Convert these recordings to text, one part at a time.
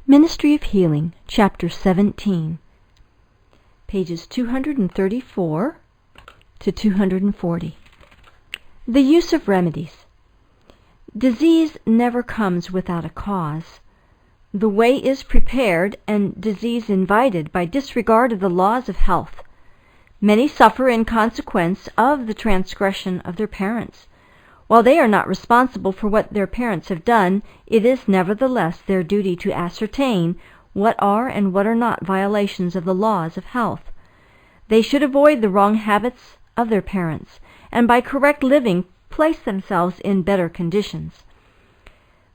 Ministry of Healing, Chapter 17, pages 234 to 240. The use of remedies. Disease never comes without a cause. The way is prepared and disease invited by disregard of the laws of health. Many suffer in consequence of the transgression of their parents. While they are not responsible for what their parents have done, it is nevertheless their duty to ascertain what are and what are not violations of the laws of health. They should avoid the wrong habits of their parents, and by correct living place themselves in better conditions.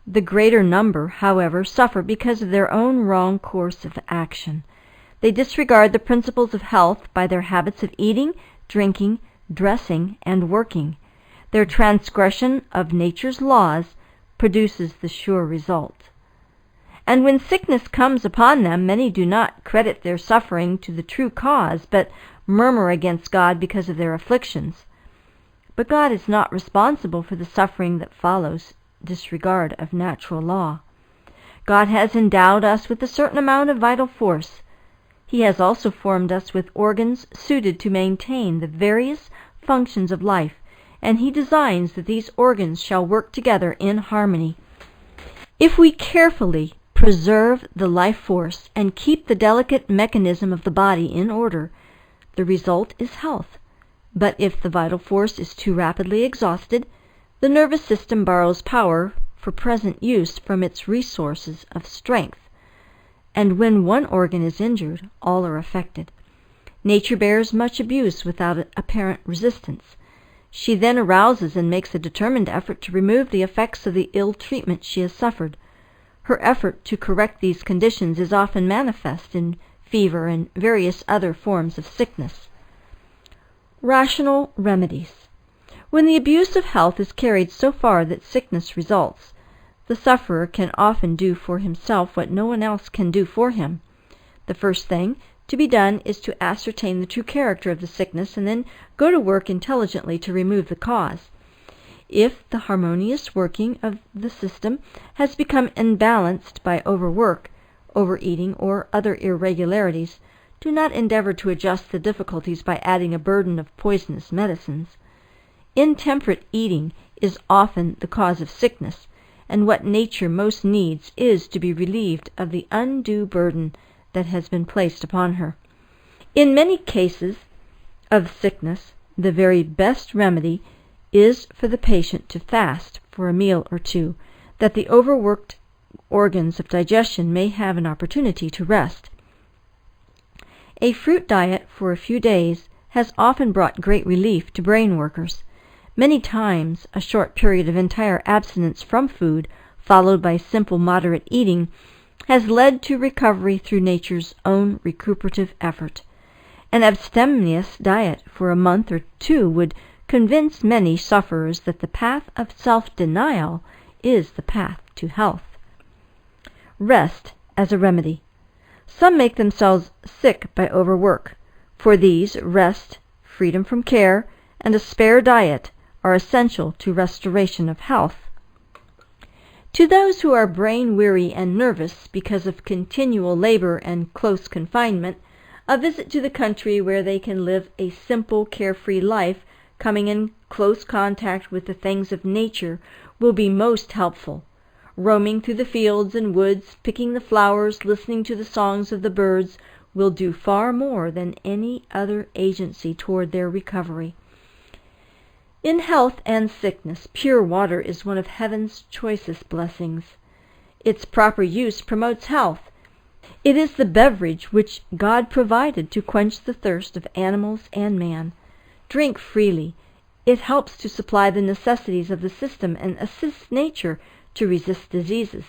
The greater number, however, suffer because of their own wrong course of action. They disregard the principles of health by their habits of eating, drinking, dressing, and working. Their transgression of nature's laws produces the sure result. And when sickness comes upon them, many do not credit their suffering to the true cause, but murmur against God because of their afflictions. But God is not responsible for the suffering that follows disregard of natural law. God has endowed us with a certain amount of vital force. He has also formed us with organs suited to maintain the various functions of life, and He designs that these organs shall work together in harmony. If we carefully preserve the life force and keep the delicate mechanism of the body in order, the result is health. But if the vital force is too rapidly exhausted, the nervous system borrows power for present use from its resources of strength, and when one organ is injured, all are affected. Nature bears much abuse without apparent resistance. She then arouses and makes a determined effort to remove the effects of the ill treatment she has suffered. Her effort to correct these conditions is often manifest in fever and various other forms of sickness. Rational remedies. When the abuse of health is carried so far that sickness results, the sufferer can often do for himself what no one else can do for him. The first thing to be done is to ascertain the true character of the sickness and then go to work intelligently to remove the cause. If the harmonious working of the system has become imbalanced by overwork, overeating, or other irregularities, do not endeavor to adjust the difficulties by adding a burden of poisonous medicines. Intemperate eating is often the cause of sickness, and what nature most needs is to be relieved of the undue burden that has been placed upon her. In many cases of sickness, the very best remedy is for the patient to fast for a meal or two, that the overworked organs of digestion may have an opportunity to rest. A fruit diet for a few days has often brought great relief to brain workers. Many times a short period of entire abstinence from food, followed by simple moderate eating, has led to recovery through nature's own recuperative effort. An abstemious diet for a month or two would convince many sufferers that the path of self-denial is the path to health. Rest as a remedy. Some make themselves sick by overwork. For these, rest, freedom from care, and a spare diet are essential to restoration of health. To those who are brain-weary and nervous because of continual labor and close confinement, a visit to the country where they can live a simple, carefree life, coming in close contact with the things of nature, will be most helpful. Roaming through the fields and woods, picking the flowers, listening to the songs of the birds, will do far more than any other agency toward their recovery. In health and sickness, pure water is one of heaven's choicest blessings. Its proper use promotes health. It is the beverage which God provided to quench the thirst of animals and man. Drink freely. It helps to supply the necessities of the system and assists nature to resist diseases.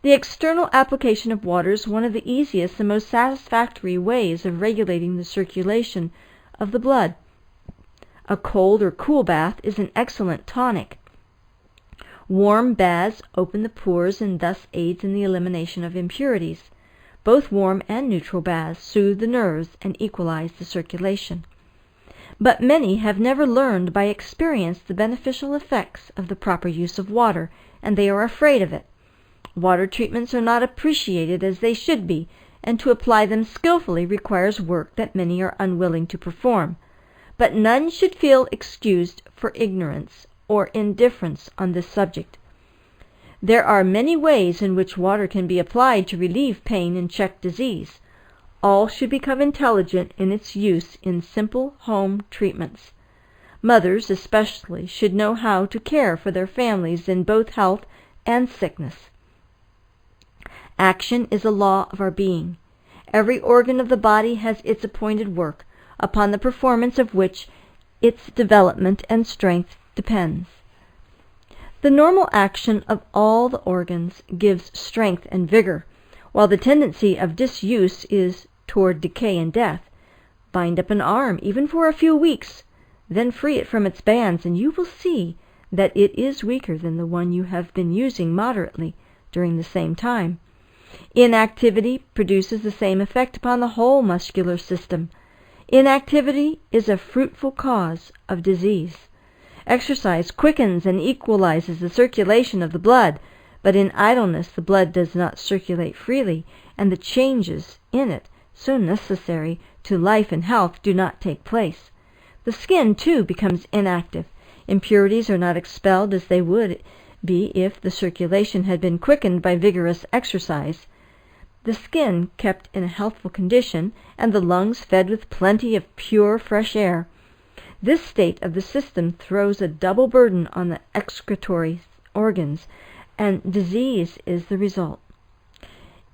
The external application of water is one of the easiest and most satisfactory ways of regulating the circulation of the blood. A cold or cool bath is an excellent tonic. Warm baths open the pores and thus aids in the elimination of impurities. Both warm and neutral baths soothe the nerves and equalize the circulation. But many have never learned by experience the beneficial effects of the proper use of water, and they are afraid of it. Water treatments are not appreciated as they should be, and to apply them skillfully requires work that many are unwilling to perform. But none should feel excused for ignorance or indifference on this subject. There are many ways in which water can be applied to relieve pain and check disease. All should become intelligent in its use in simple home treatments. Mothers especially should know how to care for their families in both health and sickness. Action is a law of our being. Every organ of the body has its appointed work, upon the performance of which its development and strength depends. The normal action of all the organs gives strength and vigor, while the tendency of disuse is toward decay and death. Bind up an arm, even for a few weeks, then free it from its bands, and you will see that it is weaker than the one you have been using moderately during the same time. Inactivity produces the same effect upon the whole muscular system. Inactivity is a fruitful cause of disease. Exercise quickens and equalizes the circulation of the blood, but in idleness the blood does not circulate freely, and the changes in it, so necessary to life and health, do not take place. The skin, too, becomes inactive. Impurities are not expelled as they would be if the circulation had been quickened by vigorous exercise. The skin kept in a healthful condition, and the lungs fed with plenty of pure, fresh air. This state of the system throws a double burden on the excretory organs, and disease is the result.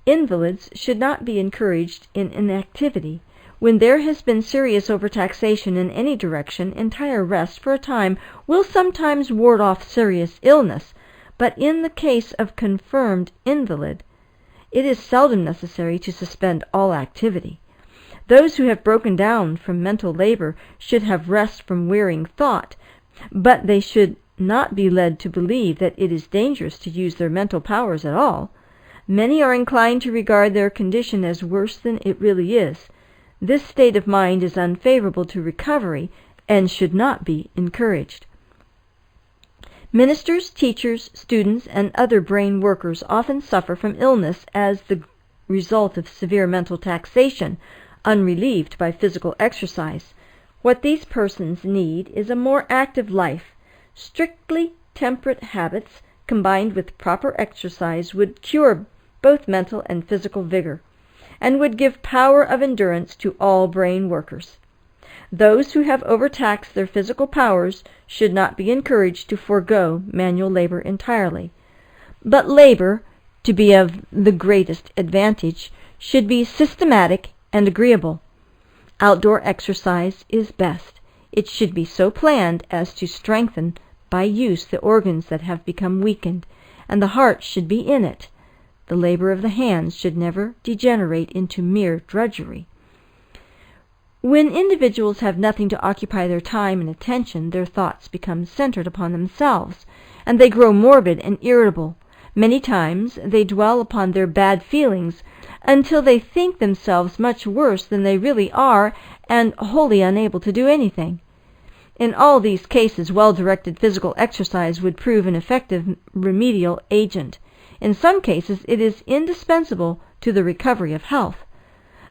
Invalids should not be encouraged in inactivity. When there has been serious overtaxation in any direction, entire rest for a time will sometimes ward off serious illness, but in the case of confirmed invalid, it is seldom necessary to suspend all activity. Those who have broken down from mental labor should have rest from wearying thought, but they should not be led to believe that it is dangerous to use their mental powers at all. Many are inclined to regard their condition as worse than it really is. This state of mind is unfavorable to recovery and should not be encouraged. Ministers, teachers, students, and other brain workers often suffer from illness as the result of severe mental taxation, unrelieved by physical exercise. What these persons need is a more active life. Strictly temperate habits, combined with proper exercise, would cure both mental and physical vigor, and would give power of endurance to all brain workers. Those who have overtaxed their physical powers should not be encouraged to forego manual labor entirely. But labor, to be of the greatest advantage, should be systematic and agreeable. Outdoor exercise is best. It should be so planned as to strengthen by use the organs that have become weakened, and the heart should be in it. The labor of the hands should never degenerate into mere drudgery. When individuals have nothing to occupy their time and attention, their thoughts become centered upon themselves, and they grow morbid and irritable. Many times they dwell upon their bad feelings until they think themselves much worse than they really are and wholly unable to do anything. In all these cases, well-directed physical exercise would prove an effective remedial agent. In some cases, it is indispensable to the recovery of health.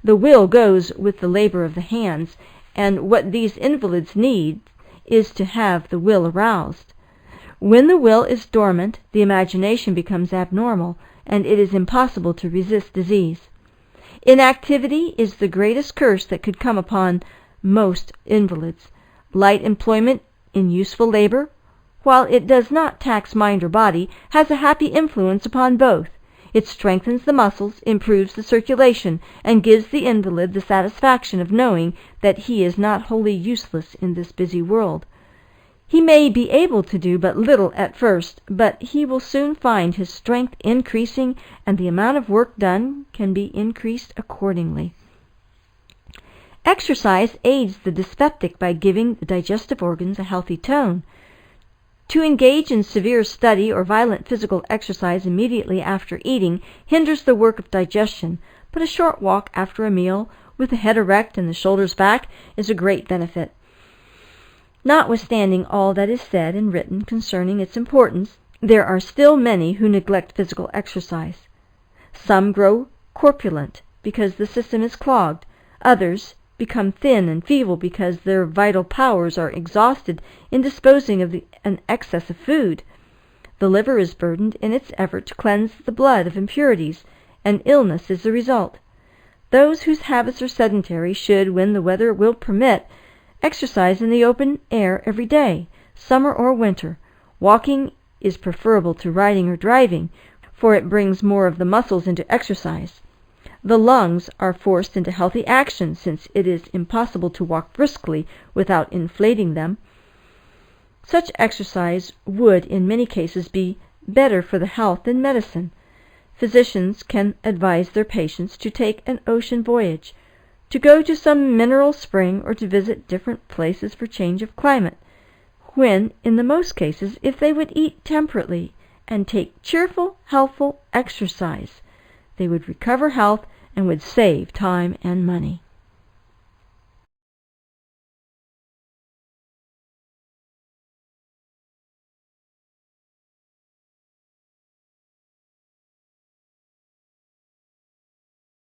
The will goes with the labor of the hands, and what these invalids need is to have the will aroused. When the will is dormant, the imagination becomes abnormal, and it is impossible to resist disease. Inactivity is the greatest curse that could come upon most invalids. Light employment in useful labor, while it does not tax mind or body, has a happy influence upon both. It strengthens the muscles, improves the circulation, and gives the invalid the satisfaction of knowing that he is not wholly useless in this busy world. He may be able to do but little at first, but he will soon find his strength increasing, and the amount of work done can be increased accordingly. Exercise aids the dyspeptic by giving the digestive organs a healthy tone. To engage in severe study or violent physical exercise immediately after eating hinders the work of digestion, but a short walk after a meal, with the head erect and the shoulders back, is a great benefit. Notwithstanding all that is said and written concerning its importance, There are still many who neglect physical exercise. Some grow corpulent because the system is clogged. Others become thin and feeble because their vital powers are exhausted in disposing of an excess of food. The liver is burdened in its effort to cleanse the blood of impurities, and illness is the result. Those whose habits are sedentary should, when the weather will permit, exercise in the open air every day, summer or winter. Walking is preferable to riding or driving, for it brings more of the muscles into exercise. The lungs are forced into healthy action, since it is impossible to walk briskly without inflating them. Such exercise would, in many cases, be better for the health than medicine. Physicians can advise their patients to take an ocean voyage, to go to some mineral spring, or to visit different places for change of climate, when, in the most cases, if they would eat temperately and take cheerful, healthful exercise, they would recover health and would save time and money.